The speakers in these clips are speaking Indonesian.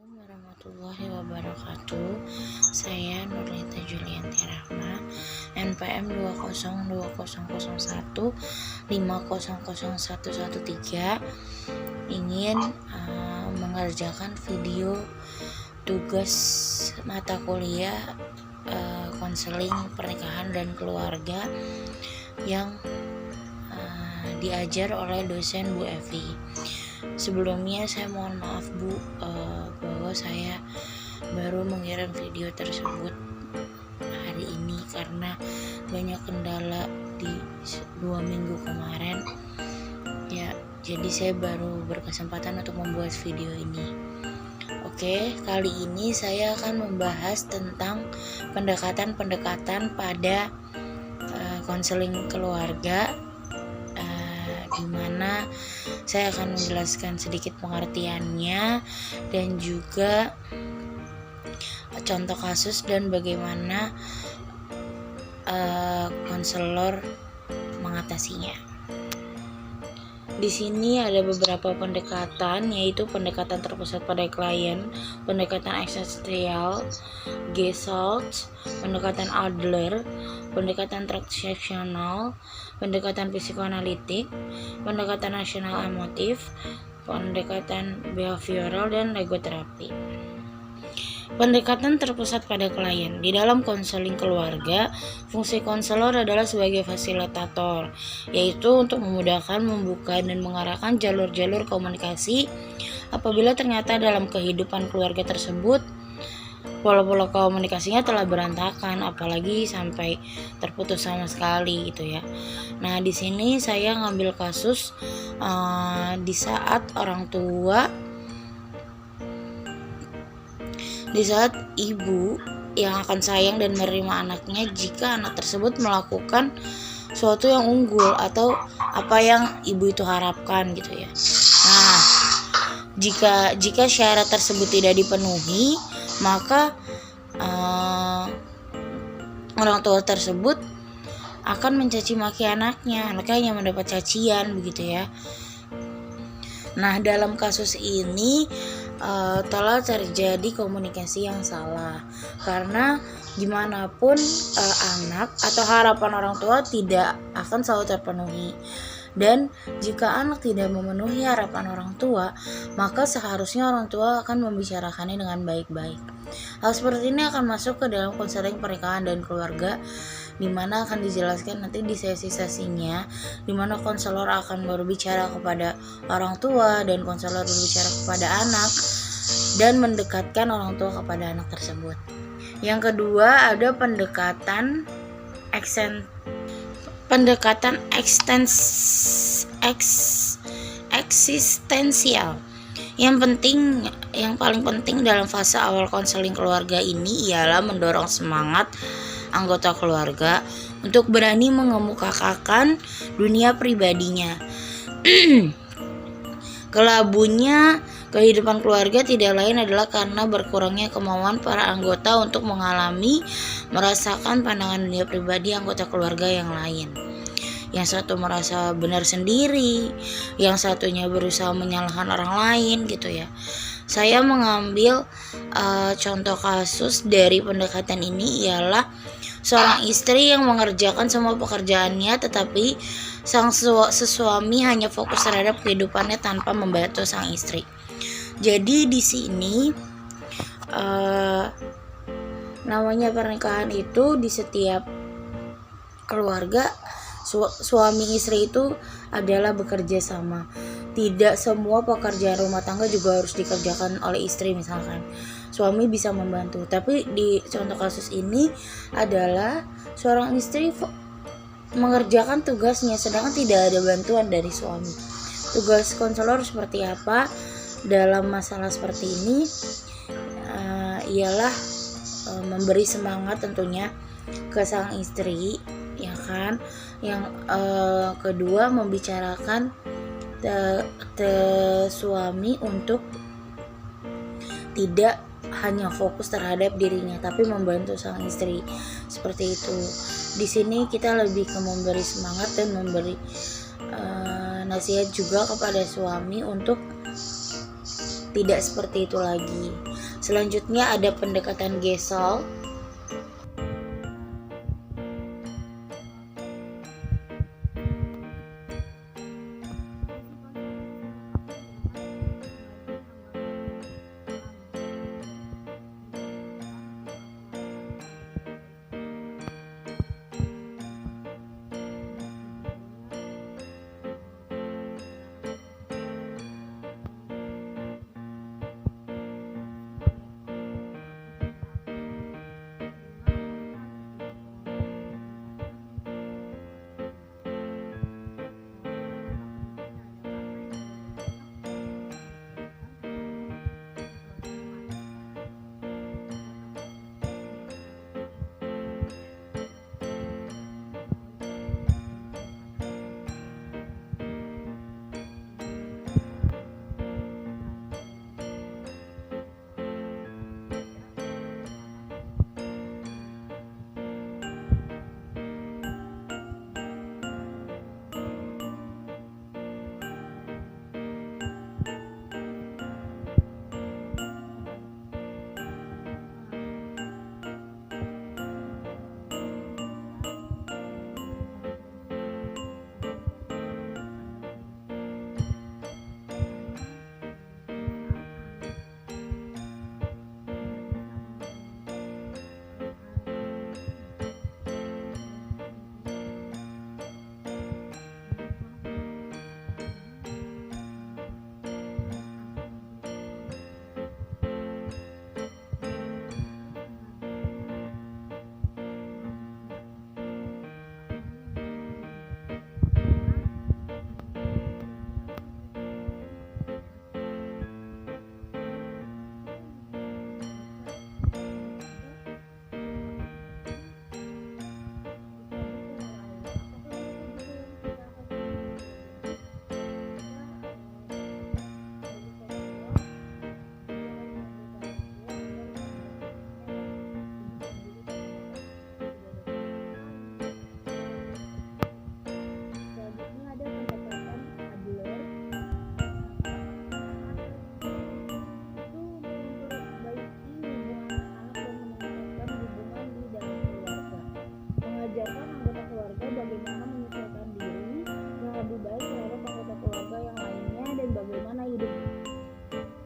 Assalamualaikum warahmatullahi wabarakatuh. Saya Nurlita Julianti Rahma, NPM 2020015001113, ingin mengerjakan video tugas mata kuliah konseling pernikahan dan keluarga yang diajar oleh dosen Bu Evi. Sebelumnya saya mohon maaf Bu, bahwa saya baru mengirim video tersebut hari ini karena banyak kendala di 2 minggu kemarin ya, jadi saya baru berkesempatan untuk membuat video ini. Oke, kali ini saya akan membahas tentang pendekatan-pendekatan pada konseling keluarga, di mana saya akan menjelaskan sedikit pengertiannya dan juga contoh kasus dan bagaimana konselor mengatasinya. Di sini ada beberapa pendekatan, yaitu pendekatan terpusat pada klien, pendekatan eksistensial, Gestalt, pendekatan Adler, pendekatan transaksional, pendekatan psikoanalitik, pendekatan nasional emotif, pendekatan behavioral, dan logoterapi. Pendekatan terpusat pada klien. Di dalam konseling keluarga, fungsi konselor adalah sebagai fasilitator, yaitu untuk memudahkan, membuka, dan mengarahkan jalur-jalur komunikasi apabila ternyata dalam kehidupan keluarga tersebut pola-pola komunikasinya telah berantakan, apalagi sampai terputus sama sekali gitu ya. Nah, di sini saya ngambil kasus di saat ibu yang akan sayang dan menerima anaknya jika anak tersebut melakukan sesuatu yang unggul atau apa yang ibu itu harapkan gitu ya. Nah, jika syarat tersebut tidak dipenuhi, maka orang tua tersebut akan mencaci maki anaknya hanya mendapat cacian begitu ya. Nah, dalam kasus ini telah terjadi komunikasi yang salah, karena gimana pun anak atau harapan orang tua tidak akan selalu terpenuhi. Dan jika anak tidak memenuhi harapan orang tua, maka seharusnya orang tua akan membicarakannya dengan baik-baik. Hal seperti ini akan masuk ke dalam konseling pernikahan dan keluarga, di mana akan dijelaskan nanti di sesi-sesinya, di mana konselor akan berbicara kepada orang tua dan konselor berbicara kepada anak dan mendekatkan orang tua kepada anak tersebut. Yang kedua ada pendekatan eksistensial. Yang paling penting dalam fase awal konseling keluarga ini ialah mendorong semangat anggota keluarga untuk berani mengemukakan dunia pribadinya. Kelabunya kehidupan keluarga tidak lain adalah karena berkurangnya kemauan para anggota untuk merasakan pandangan dunia pribadi anggota keluarga yang lain. Yang satu merasa benar sendiri, yang satunya berusaha menyalahkan orang lain gitu ya. Saya mengambil contoh kasus dari pendekatan ini ialah seorang istri yang mengerjakan semua pekerjaannya, tetapi sang suami hanya fokus terhadap kehidupannya tanpa membantu sang istri. Jadi di sini namanya pernikahan itu di setiap keluarga suami istri itu adalah bekerja sama. Tidak semua pekerjaan rumah tangga juga harus dikerjakan oleh istri, misalkan suami bisa membantu. Tapi di contoh kasus ini adalah seorang istri mengerjakan tugasnya sedangkan tidak ada bantuan dari suami. Tugas konselor seperti apa dalam masalah seperti ini ialah memberi semangat tentunya ke sang istri, ya kan. Yang kedua, membicarakan suami untuk tidak hanya fokus terhadap dirinya tapi membantu sang istri, seperti itu. Di sini kita lebih ke memberi semangat dan memberi nasihat juga kepada suami untuk tidak seperti itu lagi. Selanjutnya ada pendekatan Gesell.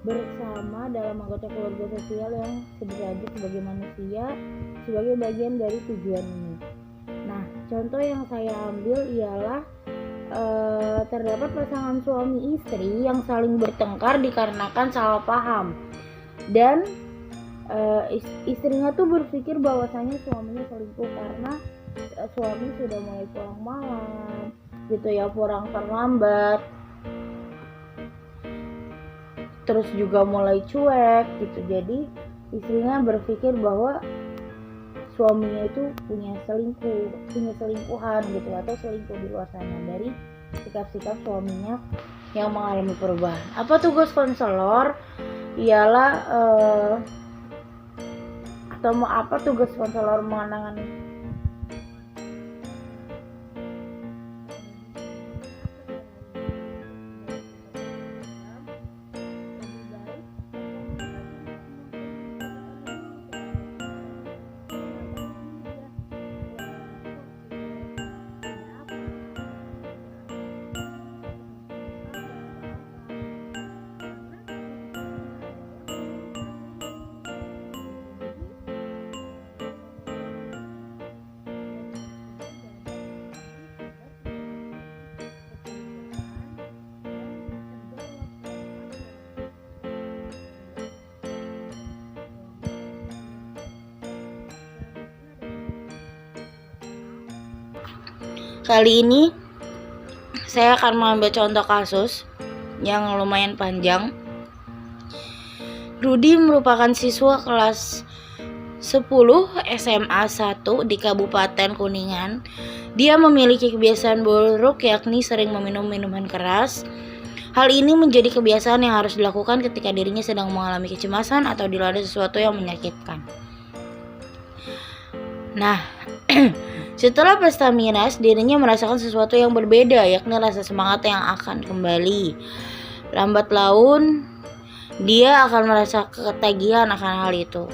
Bersama dalam anggota keluarga sosial yang sederajat sebagai manusia sebagai bagian dari tujuan ini. Nah, contoh yang saya ambil ialah terdapat pasangan suami istri yang saling bertengkar dikarenakan salah paham, dan istrinya tuh berpikir bahwasanya suaminya selingkuh karena suami sudah mulai pulang malam gitu ya, pulang terlambat, terus juga mulai cuek gitu. Jadi istrinya berpikir bahwa suaminya itu punya selingkuhan gitu, atau selingkuh di luar sana dari sikap-sikap suaminya yang mengalami perubahan. Apa tugas konselor? Ialah apa tugas konselor menangani Kali ini saya akan mengambil contoh kasus yang lumayan panjang. Rudi merupakan siswa kelas 10 SMA 1 di Kabupaten Kuningan. Dia memiliki kebiasaan buruk, yakni sering meminum minuman keras. Hal ini menjadi kebiasaan yang harus dilakukan ketika dirinya sedang mengalami kecemasan atau dilanda sesuatu yang menyakitkan. Nah, setelah pesta miras, dirinya merasakan sesuatu yang berbeda, yakni rasa semangat yang akan kembali. Lambat laun, dia akan merasa ketagihan akan hal itu.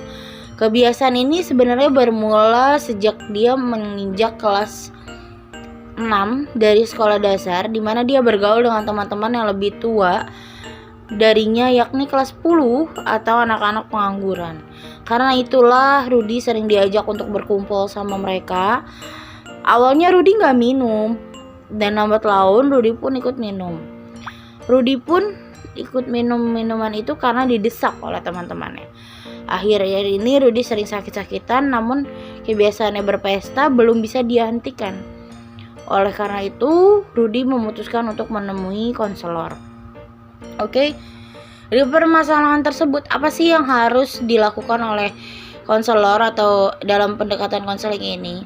Kebiasaan ini sebenarnya bermula sejak dia menginjak kelas 6 dari sekolah dasar, di mana dia bergaul dengan teman-teman yang lebih tua darinya, yakni kelas 10 atau anak-anak pengangguran. Karena itulah Rudy sering diajak untuk berkumpul sama mereka. Awalnya Rudy nggak minum, dan lambat laun Rudy pun ikut minum. Rudy pun ikut minum minuman itu karena didesak oleh teman-temannya. Akhir-akhir ini Rudy sering sakit-sakitan, namun kebiasaannya berpesta belum bisa dihentikan. Oleh karena itu, Rudy memutuskan untuk menemui konselor. Oke, di permasalahan tersebut, apa sih yang harus dilakukan oleh konselor atau dalam pendekatan konseling ini?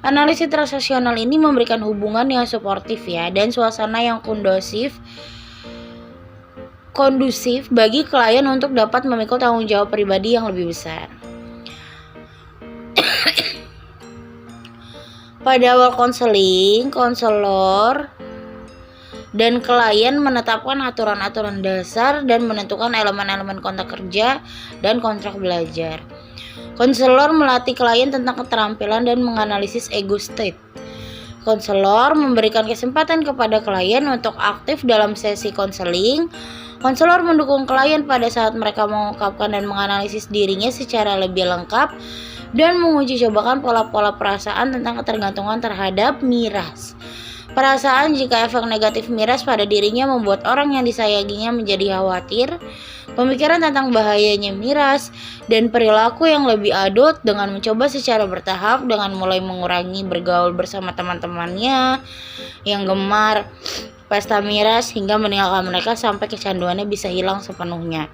Analisis transaksional ini memberikan hubungan yang suportif ya, dan suasana yang kondusif bagi klien untuk dapat memikul tanggung jawab pribadi yang lebih besar. Pada awal konseling, konselor dan klien menetapkan aturan-aturan dasar dan menentukan elemen-elemen kontrak kerja dan kontrak belajar. Konselor melatih klien tentang keterampilan dan menganalisis ego state. Konselor memberikan kesempatan kepada klien untuk aktif dalam sesi konseling. Konselor mendukung klien pada saat mereka mengungkapkan dan menganalisis dirinya secara lebih lengkap dan menguji cobakan pola-pola perasaan tentang ketergantungan terhadap miras. Perasaan jika efek negatif miras pada dirinya membuat orang yang disayanginya menjadi khawatir, pemikiran tentang bahayanya miras, dan perilaku yang lebih adult dengan mencoba secara bertahap dengan mulai mengurangi bergaul bersama teman-temannya yang gemar pesta miras hingga meninggalkan mereka sampai kecanduannya bisa hilang sepenuhnya.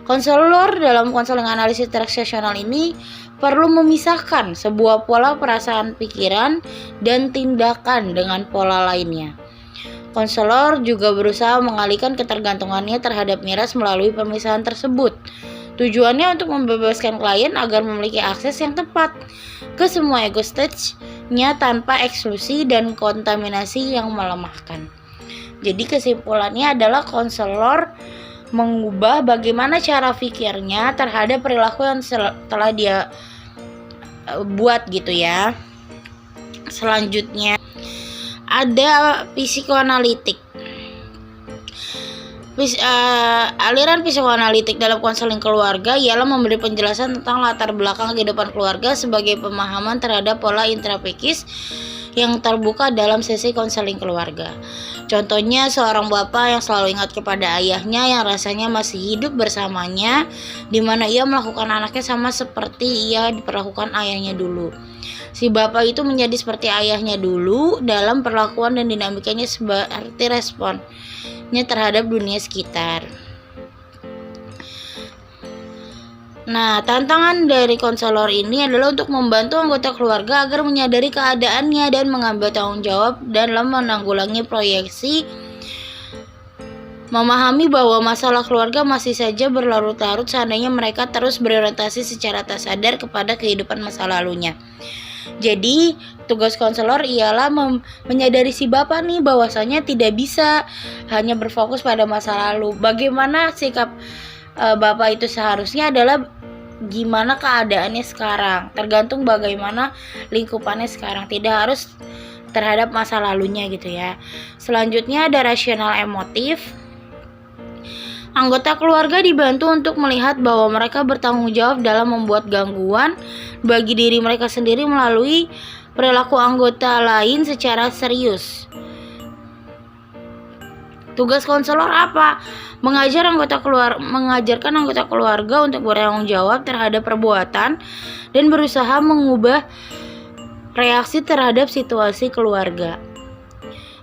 Konselor dalam konseling analisis transaksional ini perlu memisahkan sebuah pola perasaan, pikiran, dan tindakan dengan pola lainnya. Konselor juga berusaha mengalihkan ketergantungannya terhadap miras melalui pemisahan tersebut. Tujuannya untuk membebaskan klien agar memiliki akses yang tepat ke semua ego stage-nya tanpa eksklusi dan kontaminasi yang melemahkan. Jadi kesimpulannya adalah konselor mengubah bagaimana cara pikirnya terhadap perilaku yang telah dia buat gitu ya. Selanjutnya ada psikoanalitik. Aliran psikoanalitik dalam konseling keluarga ialah memberi penjelasan tentang latar belakang kehidupan keluarga sebagai pemahaman terhadap pola intrapsikis yang terbuka dalam sesi konseling keluarga. Contohnya seorang bapak yang selalu ingat kepada ayahnya yang rasanya masih hidup bersamanya, di mana ia melakukan anaknya sama seperti ia diperlakukan ayahnya dulu. Si bapak itu menjadi seperti ayahnya dulu dalam perlakuan dan dinamikanya seperti responnya terhadap dunia sekitar. Nah, tantangan dari konselor ini adalah untuk membantu anggota keluarga agar menyadari keadaannya dan mengambil tanggung jawab dalam menanggulangi proyeksi, memahami bahwa masalah keluarga masih saja berlarut-larut seandainya mereka terus berorientasi secara tak sadar kepada kehidupan masa lalunya. Jadi, tugas konselor ialah menyadari si bapak nih bahwasanya tidak bisa hanya berfokus pada masa lalu. Bagaimana sikap bapak itu seharusnya adalah gimana keadaannya sekarang, tergantung bagaimana lingkupannya sekarang, tidak harus terhadap masa lalunya gitu ya. Selanjutnya ada rasional emotif. Anggota keluarga dibantu untuk melihat bahwa mereka bertanggung jawab dalam membuat gangguan bagi diri mereka sendiri melalui perilaku anggota lain secara serius. Tugas konselor apa? Mengajarkan anggota keluarga untuk bertanggung jawab terhadap perbuatan dan berusaha mengubah reaksi terhadap situasi keluarga.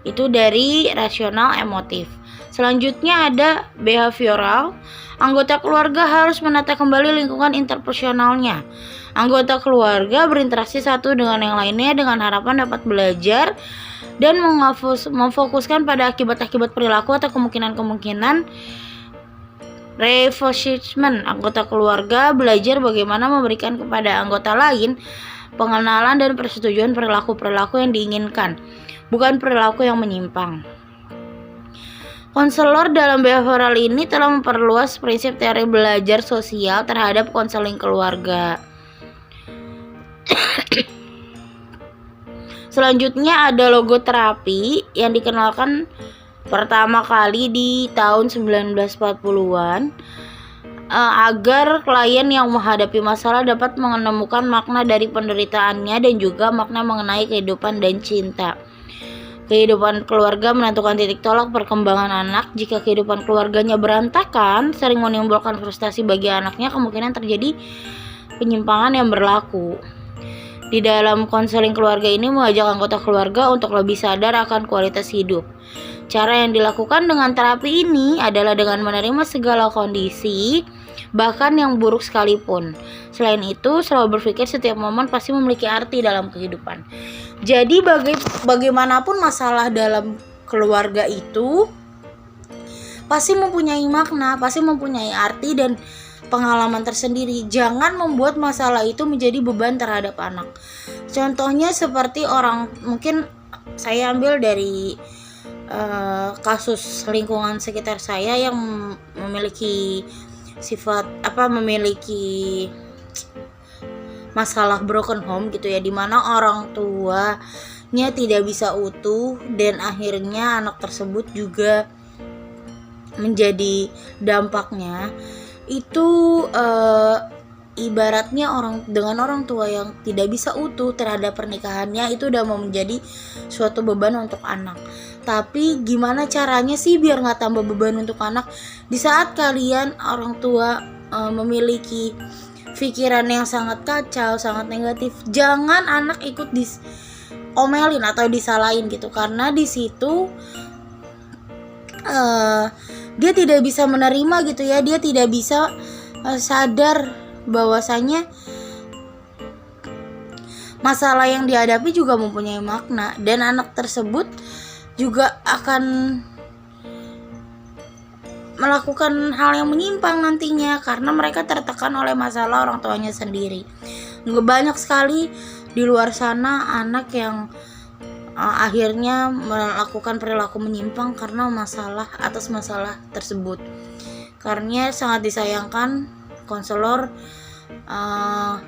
Itu dari rasional emotif. Selanjutnya ada behavioral. Anggota keluarga harus menata kembali lingkungan interpersonalnya. Anggota keluarga berinteraksi satu dengan yang lainnya dengan harapan dapat belajar dan memfokuskan pada akibat-akibat perilaku atau kemungkinan-kemungkinan reinforcement. Anggota keluarga belajar bagaimana memberikan kepada anggota lain pengenalan dan persetujuan perilaku-perilaku yang diinginkan, bukan perilaku yang menyimpang. Konselor dalam behavioral ini telah memperluas prinsip teori belajar sosial terhadap konseling keluarga. Selanjutnya ada logoterapi yang dikenalkan pertama kali di tahun 1940-an agar klien yang menghadapi masalah dapat menemukan makna dari penderitaannya dan juga makna mengenai kehidupan dan cinta. Kehidupan keluarga menentukan titik tolak perkembangan anak. Jika kehidupan keluarganya berantakan, sering menimbulkan frustasi bagi anaknya, kemungkinan terjadi penyimpangan yang berlaku. Di dalam konseling keluarga ini mengajak anggota keluarga untuk lebih sadar akan kualitas hidup. Cara yang dilakukan dengan terapi ini adalah dengan menerima segala kondisi, bahkan yang buruk sekalipun. Selain itu, selalu berpikir setiap momen pasti memiliki arti dalam kehidupan. Jadi bagaimanapun masalah dalam keluarga itu pasti mempunyai makna, pasti mempunyai arti dan pengalaman tersendiri. Jangan membuat masalah itu menjadi beban terhadap anak. Contohnya seperti mungkin saya ambil dari kasus lingkungan sekitar saya yang memiliki masalah broken home gitu ya, dimana orang tuanya tidak bisa utuh dan akhirnya anak tersebut juga menjadi dampaknya itu ibaratnya dengan orang tua yang tidak bisa utuh terhadap pernikahannya itu udah mau menjadi suatu beban untuk anak. Tapi gimana caranya sih biar nggak tambah beban untuk anak? Di saat kalian orang tua memiliki pikiran yang sangat kacau, sangat negatif, jangan anak ikut diomelin atau disalahin gitu, karena di situ dia tidak bisa menerima gitu ya, dia tidak bisa sadar bahwasanya masalah yang dihadapi juga mempunyai makna dan anak tersebut juga akan melakukan hal yang menyimpang nantinya karena mereka tertekan oleh masalah orang tuanya sendiri. Banyak sekali di luar sana anak yang akhirnya melakukan perilaku menyimpang karena atas masalah tersebut. Karena sangat disayangkan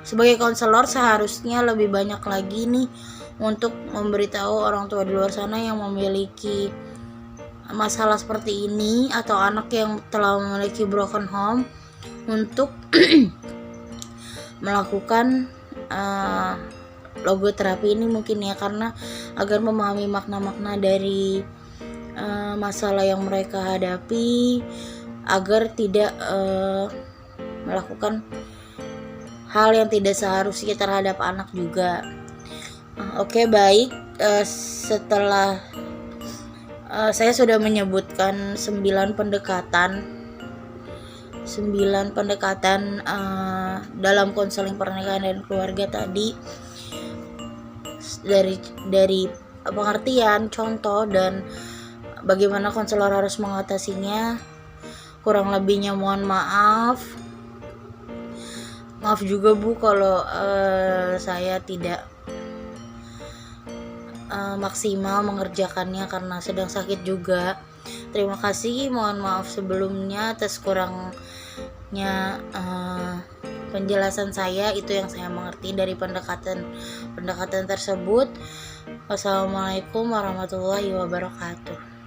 sebagai konselor seharusnya lebih banyak lagi nih untuk memberitahu orang tua di luar sana yang memiliki masalah seperti ini atau anak yang telah memiliki broken home untuk melakukan logoterapi ini mungkin ya, karena agar memahami makna-makna dari masalah yang mereka hadapi agar tidak melakukan hal yang tidak seharusnya terhadap anak juga. Oke, baik, setelah saya sudah menyebutkan 9 pendekatan dalam konseling pernikahan dan keluarga tadi, dari pengertian, contoh, dan bagaimana konselor harus mengatasinya. Kurang lebihnya mohon maaf juga Bu kalau saya tidak maksimal mengerjakannya karena sedang sakit juga. Terima kasih, mohon maaf sebelumnya atas kurangnya penjelasan saya. Itu yang saya mengerti dari pendekatan tersebut. Wassalamualaikum warahmatullahi wabarakatuh.